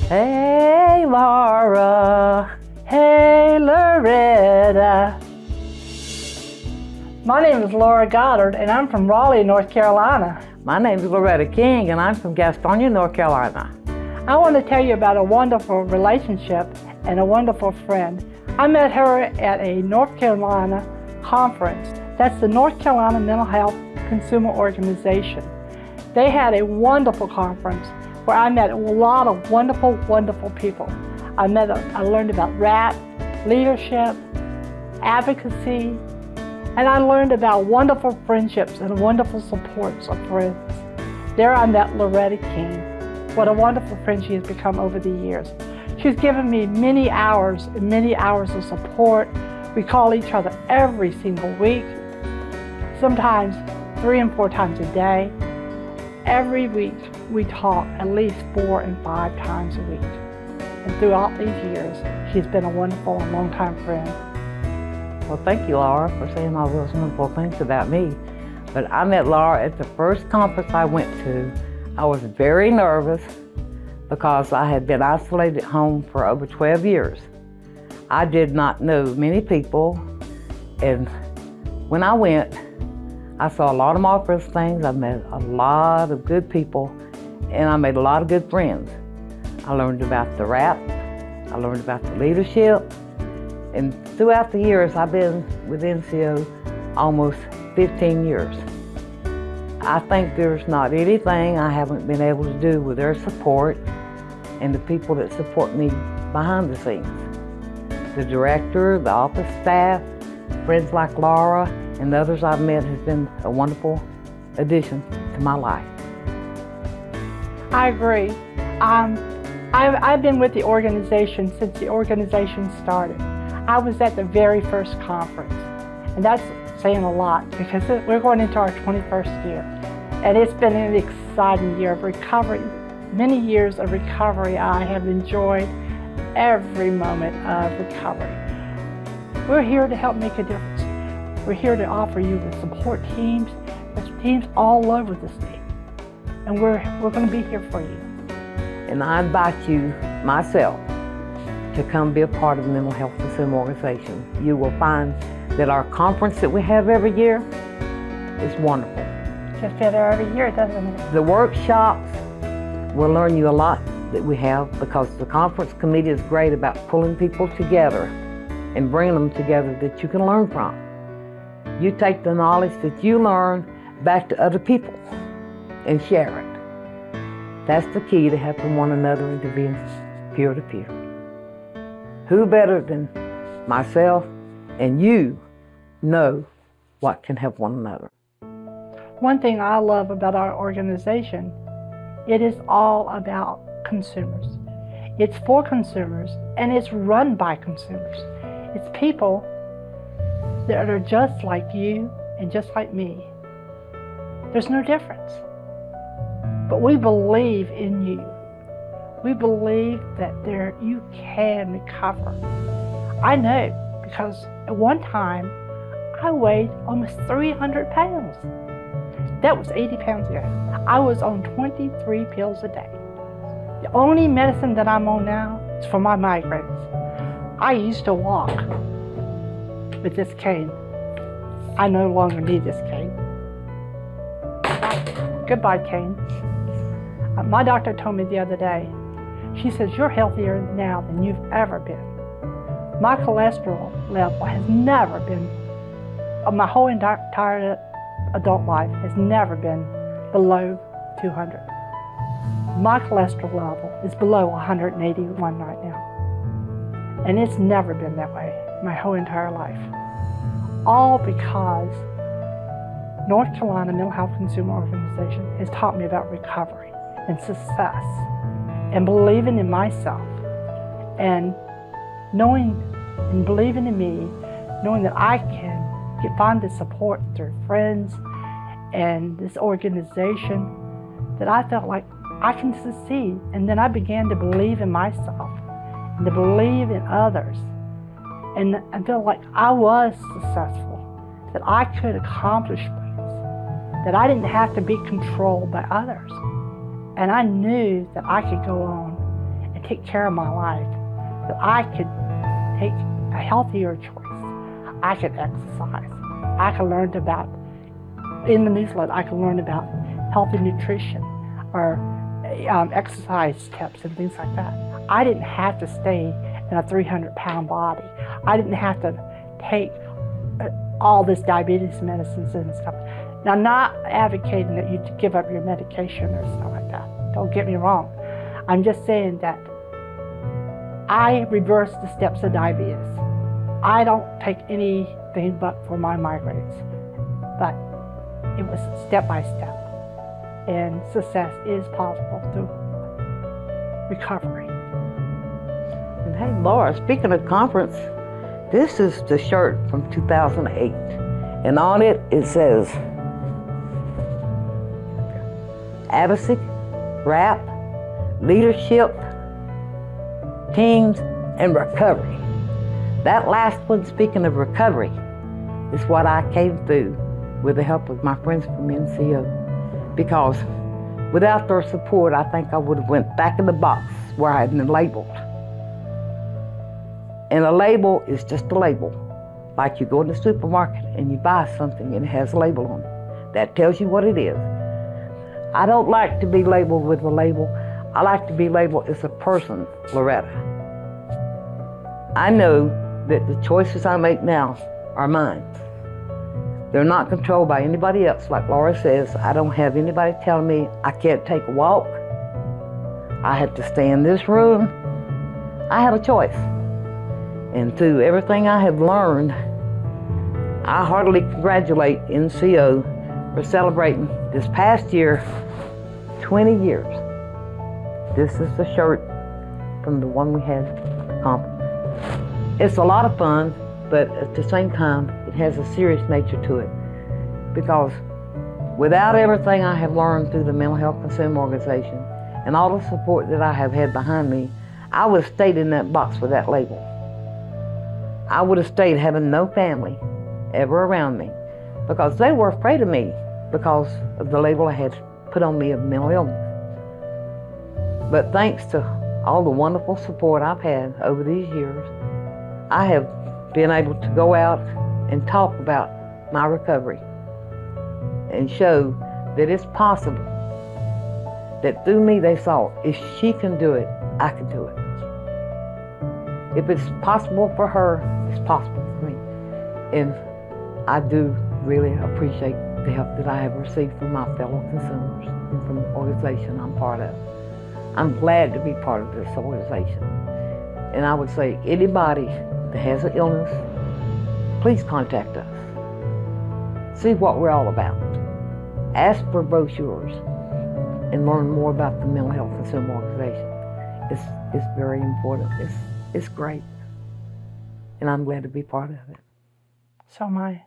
Hey, Laura. Hey, Loretta. My name is Laura Goddard, and I'm from Raleigh, North Carolina. My name is Loretta King, and I'm from Gastonia, North Carolina. I want to tell you about a wonderful relationship and a wonderful friend. I met her at a North Carolina conference. That's the North Carolina Mental Health Consumer Organization. They had a wonderful conference where I met a lot of wonderful, wonderful people. I learned about RAP, leadership, advocacy, and I learned about wonderful friendships and wonderful supports of friends. There I met Loretta King. What a wonderful friend she has become over the years. She's given me many hours and many hours of support. We call each other every single week, sometimes 3 and 4 times a day. Every week we talk at least 4 and 5 times a week. And throughout these years, she's been a wonderful and long-time friend. Well, thank you, Laura, for saying all those wonderful things about me. But I met Laura at the first conference I went to. I was very nervous because I had been isolated at home for over 12 years. I did not know many people, and when I went, I saw a lot of marvelous things. I met a lot of good people, and I made a lot of good friends. I learned about the RAP, I learned about the leadership, and throughout the years, I've been with NCO almost 15 years. I think there's not anything I haven't been able to do with their support and the people that support me behind the scenes. The director, the office staff, friends like Laura, and the others I've met has been a wonderful addition to my life. I agree. I've been with the organization since the organization started. I was at the very first conference, and that's saying a lot because we're going into our 21st year, and it's been an exciting year of recovery. Many years of recovery. I have enjoyed every moment of recovery. We're here to help make a difference. We're here to offer you with support teams. There's teams all over the state, and we're going to be here for you. And I invite you, myself, to come be a part of the Mental Health Consumer Organization. You will find that our conference that we have every year is wonderful. Just better every year, doesn't it? The workshops will learn you a lot that we have because the conference committee is great about pulling people together and bringing them together that you can learn from. You take the knowledge that you learn back to other people and share it. That's the key to helping one another and to being peer-to-peer. Who better than myself and you know what can help one another? One thing I love about our organization, it is all about consumers. It's for consumers, and it's run by consumers. It's people that are just like you and just like me. There's no difference. But we believe in you. We believe that you can recover. I know because at one time I weighed almost 300 pounds. That was 80 pounds ago. I was on 23 pills a day. The only medicine that I'm on now is for my migraines. I used to walk with this cane. I no longer need this cane. Goodbye, cane. My doctor told me the other day, she says, you're healthier now than you've ever been. My cholesterol level has never been, my whole entire adult life has never been below 200. My cholesterol level is below 181 right now. And it's never been that way my whole entire life. All because North Carolina Mental Health Consumer Organization has taught me about recovery and success and believing in myself and knowing and believing in me, knowing that I can find the support through friends and this organization, that I felt like I can succeed. And then I began to believe in myself and to believe in others. And I felt like I was successful, that I could accomplish things, that I didn't have to be controlled by others. And I knew that I could go on and take care of my life, that I could take a healthier choice. I could exercise. I could learn about, in the newsletter, I could learn about healthy nutrition or exercise tips and things like that. I didn't have to stay in a 300-pound body. I didn't have to take all this diabetes medicines and stuff. Now, I'm not advocating that you give up your medication or stuff like that. Don't get me wrong. I'm just saying that I reversed the steps of diabetes. I don't take anything but for my migraines, but it was step by step. And success is possible through recovery. And hey, Laura, speaking of conference, this is the shirt from 2008. And on it, it says, advocacy, rap, leadership, teams, and recovery. That last one, speaking of recovery, is what I came through with the help of my friends from NCO. Because without their support, I think I would have went back in the box where I had been labeled. And a label is just a label. Like you go in the supermarket and you buy something and it has a label on it. That tells you what it is. I don't like to be labeled with a label. I like to be labeled as a person, Loretta. I know that the choices I make now are mine. They're not controlled by anybody else. Like Laura says, I don't have anybody telling me I can't take a walk. I have to stay in this room. I have a choice. And through everything I have learned, I heartily congratulate NCO for celebrating this past year 20 years. This is the shirt from the one we had at the conference. It's a lot of fun, but at the same time, it has a serious nature to it. Because without everything I have learned through the Mental Health Consumer Organization and all the support that I have had behind me, I would have stayed in that box with that label. I would have stayed having no family ever around me because they were afraid of me because of the label I had put on me of mental illness. But thanks to all the wonderful support I've had over these years, I have been able to go out and talk about my recovery and show that it's possible, that through me they saw, if she can do it, I can do it. If it's possible for her, it's possible for me. And I do really appreciate the help that I have received from my fellow consumers and from the organization I'm part of. I'm glad to be part of this organization. And I would say anybody that has an illness, please contact us. See what we're all about. Ask for brochures and learn more about the Mental Health Consumer Organization. It's very important. It's great. And I'm glad to be part of it. So am I.